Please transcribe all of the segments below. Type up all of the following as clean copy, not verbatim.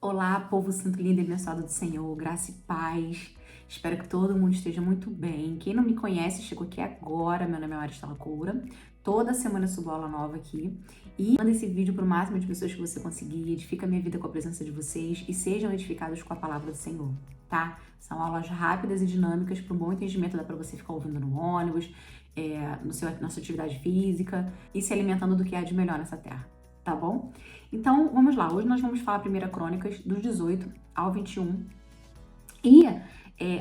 Olá, povo santo lindo e abençoado do Senhor, graça e paz. Espero que todo mundo esteja muito bem. Quem não me conhece, chegou aqui agora. Meu nome é Maristela Coura. Toda semana eu subo aula nova aqui. E manda esse vídeo para o máximo de pessoas que você conseguir. Edifica a minha vida com a presença de vocês e sejam edificados com a palavra do Senhor, tá? São aulas rápidas e dinâmicas para um bom entendimento. Dá para você ficar ouvindo no ônibus, na sua atividade física e se alimentando do que há de melhor nessa terra, tá bom? Então, vamos lá. Hoje nós vamos falar 1 Crônicas, dos 18 ao 21. E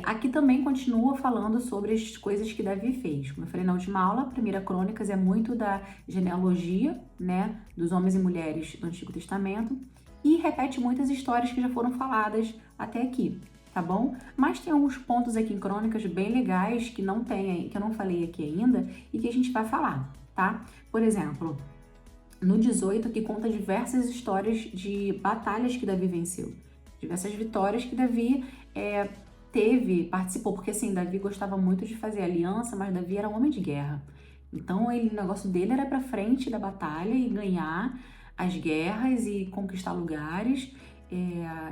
aqui também continua falando sobre as coisas que Davi fez. Como eu falei na última aula, 1 Crônicas é muito da genealogia, né, dos homens e mulheres do Antigo Testamento e repete muitas histórias que já foram faladas até aqui, tá bom? Mas tem alguns pontos aqui em Crônicas bem legais que não tem, que eu não falei aqui ainda e que a gente vai falar, tá? Por exemplo, no 18, que conta diversas histórias de batalhas que Davi venceu. Diversas vitórias que Davi participou. Porque assim, Davi gostava muito de fazer aliança, mas Davi era um homem de guerra. Então, o negócio dele era pra frente da batalha e ganhar as guerras e conquistar lugares.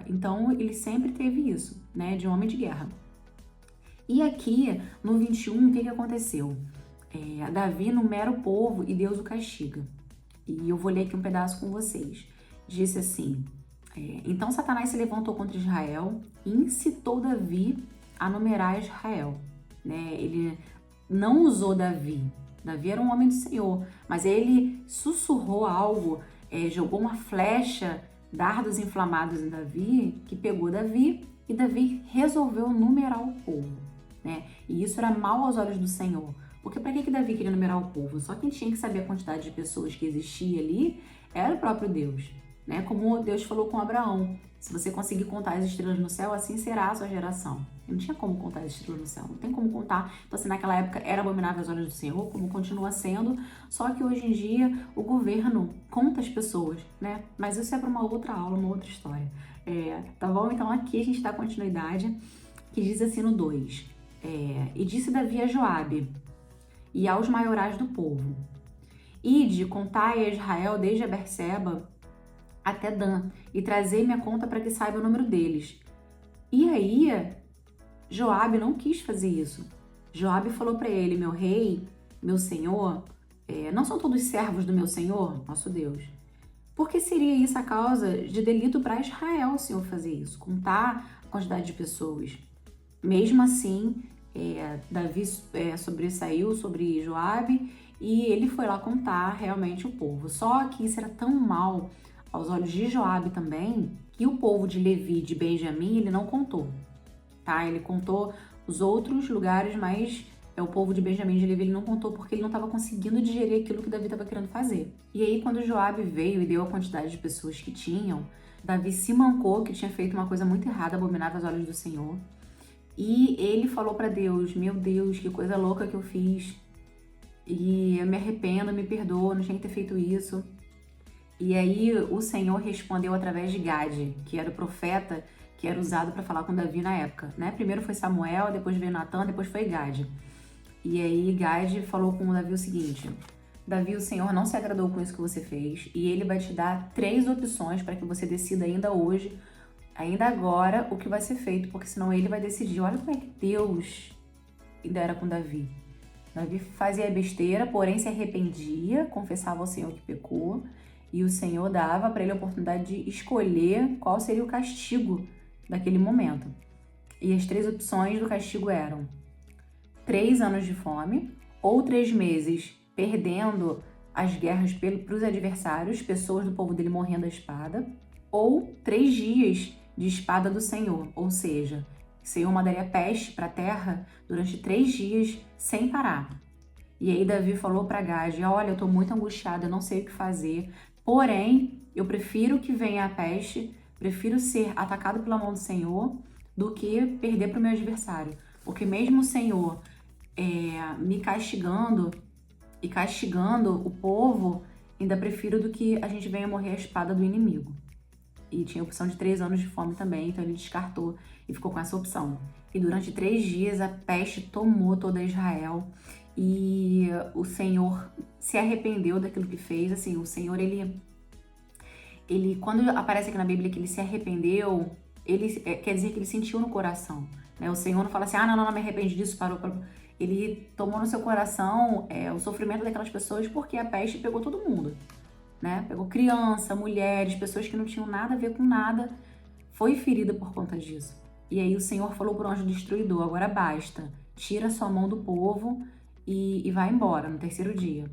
Então, ele sempre teve isso, né, de homem de guerra. E aqui, no 21, o que aconteceu? Davi numera o povo e Deus o castiga. E eu vou ler aqui um pedaço com vocês. Disse assim: então Satanás se levantou contra Israel e incitou Davi a numerar Israel. Né? Ele não usou Davi. Davi era um homem do Senhor, mas ele sussurrou algo, jogou uma flecha, dardos inflamados em Davi, que pegou Davi, e Davi resolveu numerar o povo. Né? E isso era mal aos olhos do Senhor. Porque para que Davi queria numerar o povo? Só quem tinha que saber a quantidade de pessoas que existia ali era o próprio Deus, né? Como Deus falou com Abraão: se você conseguir contar as estrelas no céu, assim será a sua geração. Ele não tinha como contar as estrelas no céu, não tem como contar. Então, assim, naquela época era abominável aos olhos do Senhor, como continua sendo, só que hoje em dia o governo conta as pessoas, né? Mas isso é para uma outra aula, uma outra história. Tá bom? Então aqui a gente dá continuidade, que diz assim no 2. E disse Davi a Joabe e aos maiorais do povo: ide, contai a Israel desde a Berseba até Dan, e trazei-me a conta para que saiba o número deles. E aí, Joabe não quis fazer isso. Joabe falou para ele: meu rei, meu senhor, não são todos servos do meu senhor, nosso Deus? Por que seria isso a causa de delito para Israel, o Senhor fazer isso? Contar a quantidade de pessoas. Mesmo assim, Davi sobressaiu sobre Joabe e ele foi lá contar realmente o povo. Só que isso era tão mal aos olhos de Joabe também, que o povo de Levi, de Benjamim, ele não contou, tá? Ele contou os outros lugares, mas o povo de Benjamim e de Levi ele não contou porque ele não estava conseguindo digerir aquilo que Davi estava querendo fazer. E aí, quando Joabe veio e deu a quantidade de pessoas que tinham, Davi se mancou que tinha feito uma coisa muito errada, abominável aos olhos do Senhor. E ele falou para Deus: meu Deus, que coisa louca que eu fiz. E eu me arrependo, me perdoa, não tinha que ter feito isso. E aí o Senhor respondeu através de Gade, que era o profeta que era usado para falar com Davi na época, né? Primeiro foi Samuel, depois veio Natan, depois foi Gade. E aí Gade falou com Davi o seguinte: Davi, o Senhor não se agradou com isso que você fez e ele vai te dar 3 opções para que você decida ainda hoje, ainda agora, o que vai ser feito, porque senão ele vai decidir. Olha como é que Deus ainda era com Davi. Davi fazia besteira, porém se arrependia, confessava ao Senhor que pecou, e o Senhor dava para ele a oportunidade de escolher qual seria o castigo daquele momento. E as 3 opções do castigo eram 3 anos de fome, ou 3 meses perdendo as guerras para os adversários, pessoas do povo dele morrendo à espada, ou 3 dias de espada do Senhor, ou seja, o Senhor mandaria peste para a terra durante 3 dias sem parar. E aí Davi falou para Gade: olha, eu estou muito angustiada, eu não sei o que fazer, porém, eu prefiro que venha a peste, prefiro ser atacado pela mão do Senhor do que perder para o meu adversário. Porque mesmo o Senhor me castigando e castigando o povo, ainda prefiro do que a gente venha morrer à espada do inimigo. E tinha a opção de 3 anos de fome também, então ele descartou e ficou com essa opção. E durante 3 dias a peste tomou toda Israel e o Senhor se arrependeu daquilo que fez. Assim, o Senhor, ele Ele, quando aparece aqui na Bíblia que ele se arrependeu, quer dizer que ele sentiu no coração, né? O Senhor não fala assim, não me arrependi disso, parou. Ele tomou no seu coração o sofrimento daquelas pessoas porque a peste pegou todo mundo, né? Pegou criança, mulheres, pessoas que não tinham nada a ver com nada, foi ferida por conta disso. E aí o Senhor falou pro anjo destruidor, agora basta, tira sua mão do povo e vai embora no terceiro dia.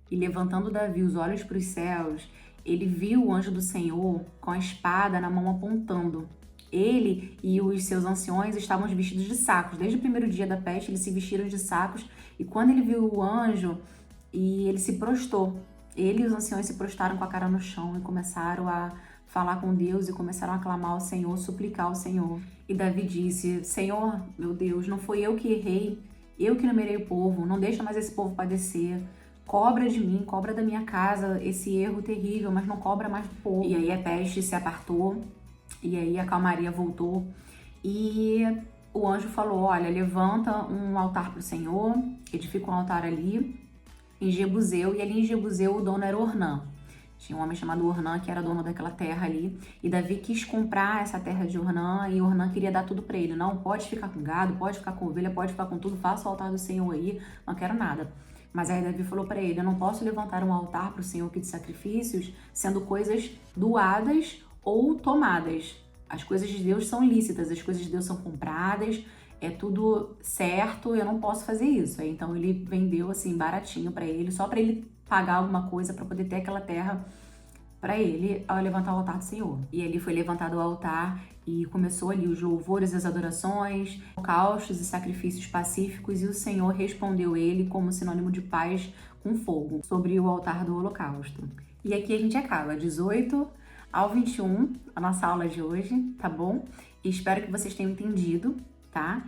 E levantando Davi os olhos para os céus, ele viu o anjo do Senhor com a espada na mão apontando. Ele e os seus anciões estavam vestidos de sacos. Desde o primeiro dia da peste, eles se vestiram de sacos. E quando ele viu o anjo, ele se prostrou. Ele e os anciões se prostraram com a cara no chão e começaram a falar com Deus e começaram a clamar ao Senhor, suplicar ao Senhor. E Davi disse, Senhor, meu Deus, não fui eu que errei, eu que numerei o povo, não deixa mais esse povo padecer. Cobra de mim, cobra da minha casa esse erro terrível, mas não cobra mais do povo. E aí a peste se apartou, e aí a calmaria voltou. E o anjo falou, olha, levanta um altar para o Senhor, edifica um altar ali, em Jebuseu, e ali em Jebuseu o dono era Ornã. Tinha um homem chamado Ornã que era dono daquela terra ali, e Davi quis comprar essa terra de Ornã, e Ornã queria dar tudo para ele. Não, pode ficar com gado, pode ficar com ovelha, pode ficar com tudo, faça o altar do Senhor aí, não quero nada. Mas aí Davi falou para ele, eu não posso levantar um altar para o Senhor aqui de sacrifícios, sendo coisas doadas ou tomadas. As coisas de Deus são lícitas, as coisas de Deus são compradas, é tudo certo, eu não posso fazer isso. Aí, então ele vendeu assim baratinho para ele, só para ele pagar alguma coisa para poder ter aquela terra para ele ao levantar o altar do Senhor. E ali foi levantado o altar e começou ali os louvores, as adorações, holocaustos e sacrifícios pacíficos, e o Senhor respondeu ele como sinônimo de paz com fogo sobre o altar do holocausto. E aqui a gente acaba, 18 ao 21, a nossa aula de hoje, tá bom? E espero que vocês tenham entendido, tá?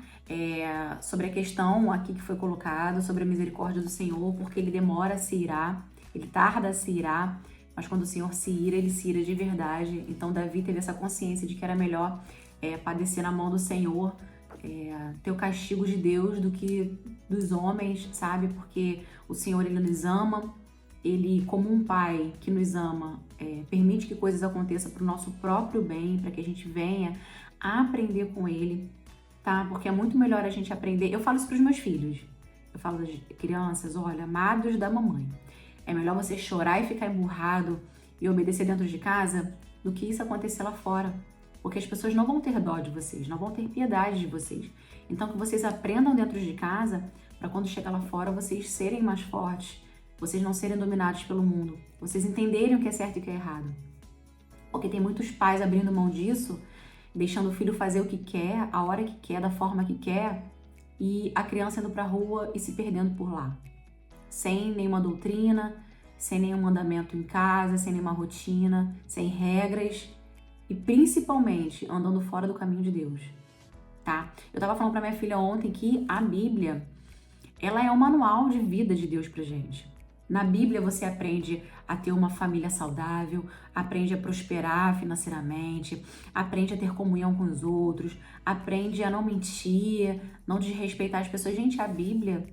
Sobre a questão aqui que foi colocada, sobre a misericórdia do Senhor, porque ele demora a se irar, ele tarda a se irar, mas quando o Senhor se ira, ele se ira de verdade. Então Davi teve essa consciência de que era melhor padecer na mão do Senhor, ter o castigo de Deus do que dos homens, sabe? Porque o Senhor, ele nos ama, ele, como um pai que nos ama, permite que coisas aconteçam para o nosso próprio bem, para que a gente venha a aprender com ele, tá? Porque é muito melhor a gente aprender. Eu falo isso para os meus filhos. Eu falo, crianças, olha, amados da mamãe, é melhor você chorar e ficar emburrado e obedecer dentro de casa do que isso acontecer lá fora. Porque as pessoas não vão ter dó de vocês, não vão ter piedade de vocês. Então que vocês aprendam dentro de casa para quando chegar lá fora vocês serem mais fortes, vocês não serem dominados pelo mundo, vocês entenderem o que é certo e o que é errado. Porque tem muitos pais abrindo mão disso, deixando o filho fazer o que quer, a hora que quer, da forma que quer, e a criança indo pra rua e se perdendo por lá. Sem nenhuma doutrina, sem nenhum mandamento em casa, sem nenhuma rotina, sem regras e principalmente andando fora do caminho de Deus, tá? Eu tava falando pra minha filha ontem que a Bíblia, ela é um manual de vida de Deus pra gente. Na Bíblia você aprende a ter uma família saudável, aprende a prosperar financeiramente, aprende a ter comunhão com os outros, aprende a não mentir, não desrespeitar as pessoas. Gente, a Bíblia,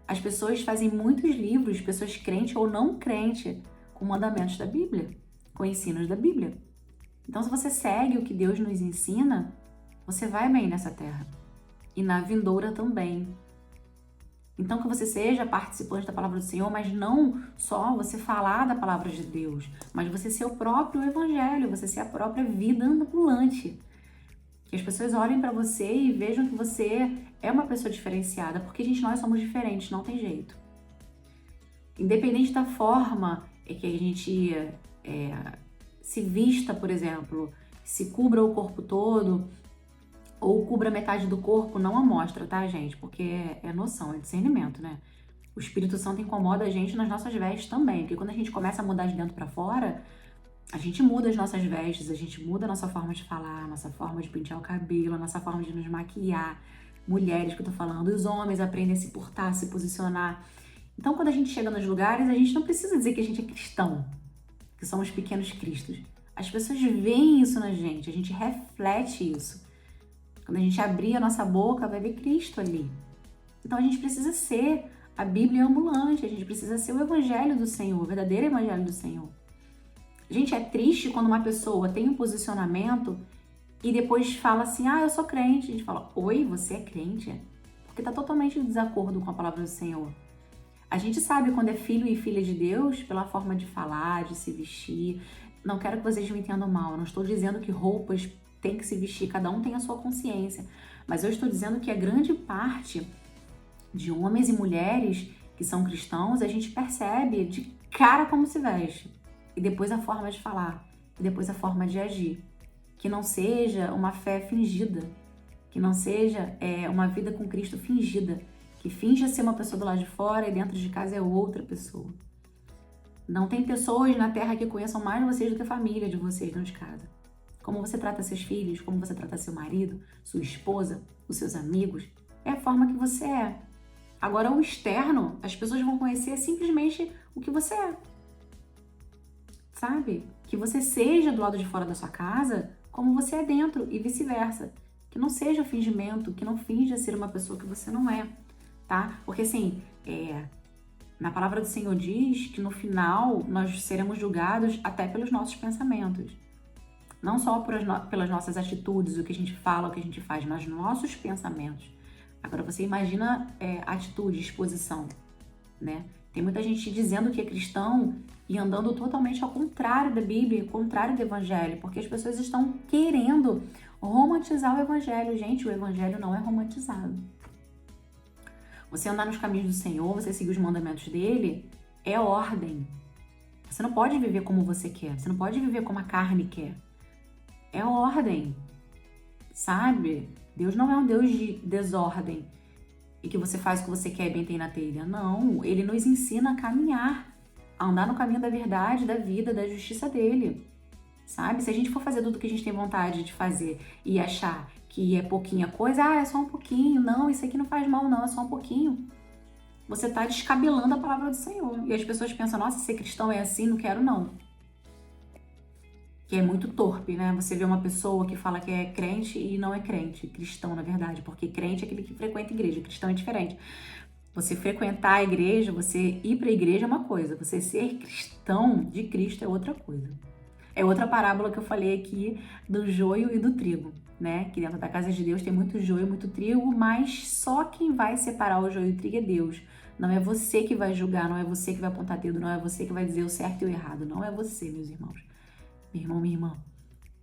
as pessoas fazem muitos livros, pessoas crentes ou não crentes, com mandamentos da Bíblia, com ensinos da Bíblia. Então, se você segue o que Deus nos ensina, você vai bem nessa terra. E na vindoura também. Então, que você seja participante da palavra do Senhor, mas não só você falar da palavra de Deus, mas você ser o próprio evangelho, você ser a própria vida ambulante. Que as pessoas olhem para você e vejam que você é uma pessoa diferenciada, porque, gente, nós somos diferentes, não tem jeito. Independente da forma que a gente se vista, por exemplo, se cubra o corpo todo ou cubra metade do corpo, não a mostra, tá, gente? Porque é noção, é discernimento, né? O Espírito Santo incomoda a gente nas nossas vestes também, porque quando a gente começa a mudar de dentro para fora, a gente muda as nossas vestes, a gente muda a nossa forma de falar, a nossa forma de pentear o cabelo, a nossa forma de nos maquiar. Mulheres que eu tô falando, os homens aprendem a se portar, a se posicionar. Então, quando a gente chega nos lugares, a gente não precisa dizer que a gente é cristão, que somos pequenos cristos. As pessoas veem isso na gente, a gente reflete isso. Quando a gente abrir a nossa boca, vai ver Cristo ali. Então, a gente precisa ser a Bíblia ambulante, a gente precisa ser o Evangelho do Senhor, o verdadeiro Evangelho do Senhor. Gente, é triste quando uma pessoa tem um posicionamento e depois fala assim, eu sou crente. A gente fala, oi, você é crente? Porque tá totalmente em desacordo com a palavra do Senhor. A gente sabe quando é filho e filha de Deus pela forma de falar, de se vestir. Não quero que vocês me entendam mal. Eu não estou dizendo que roupas tem que se vestir, cada um tem a sua consciência. Mas eu estou dizendo que a grande parte de homens e mulheres que são cristãos, a gente percebe de cara como se veste. E depois a forma de falar. E depois a forma de agir. Que não seja uma fé fingida. Que não seja uma vida com Cristo fingida. Que finja ser uma pessoa do lado de fora e dentro de casa é outra pessoa. Não tem pessoas na terra que conheçam mais vocês do que a família de vocês dentro de casa. Como você trata seus filhos, como você trata seu marido, sua esposa, os seus amigos, é a forma que você é. Agora, o externo, as pessoas vão conhecer simplesmente o que você é. Sabe? Que você seja do lado de fora da sua casa como você é dentro e vice-versa. Que não seja fingimento, que não finja ser uma pessoa que você não é, tá? Porque assim, na palavra do Senhor diz que no final nós seremos julgados até pelos nossos pensamentos. Não só pelas nossas atitudes, o que a gente fala, o que a gente faz, mas nossos pensamentos. Agora você imagina atitude, exposição, né? Tem muita gente dizendo que é cristão e andando totalmente ao contrário da Bíblia, ao contrário do Evangelho, porque as pessoas estão querendo romantizar o Evangelho. Gente, o Evangelho não é romantizado. Você andar nos caminhos do Senhor, você seguir os mandamentos dele, é ordem. Você não pode viver como você quer, você não pode viver como a carne quer. É ordem, sabe? Deus não é um Deus de desordem e que você faz o que você quer e bem tem na telha. Não, ele nos ensina a caminhar, a andar no caminho da verdade, da vida, da justiça dele, sabe? Se a gente for fazer tudo que a gente tem vontade de fazer e achar que é pouquinha coisa, é só um pouquinho, não, isso aqui não faz mal não, é só um pouquinho. Você tá descabelando a palavra do Senhor. E as pessoas pensam, nossa, ser cristão é assim, não quero não. Que é muito torpe, né? Você vê uma pessoa que fala que é crente e não é crente, cristão, na verdade, porque crente é aquele que frequenta a igreja, cristão é diferente. Você frequentar a igreja, você ir para a igreja é uma coisa, você ser cristão de Cristo é outra coisa. É outra parábola que eu falei aqui do joio e do trigo, né? Que dentro da casa de Deus tem muito joio e muito trigo, mas só quem vai separar o joio e o trigo é Deus. Não é você que vai julgar, não é você que vai apontar dedo, não é você que vai dizer o certo e o errado, não é você, meus irmãos. Meu irmão, minha irmã,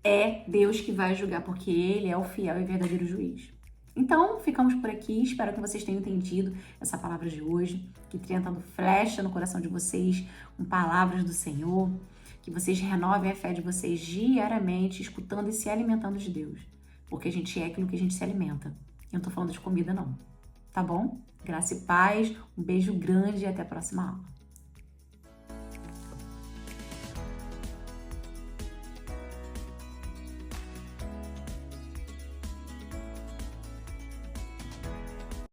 é Deus que vai julgar, porque Ele é o fiel e verdadeiro juiz. Então, ficamos por aqui. Espero que vocês tenham entendido essa palavra de hoje, que tenha dado flecha no coração de vocês, com palavras do Senhor, que vocês renovem a fé de vocês diariamente, escutando e se alimentando de Deus, porque a gente é aquilo que a gente se alimenta. Eu não tô falando de comida, não. Tá bom? Graça e paz, um beijo grande e até a próxima aula.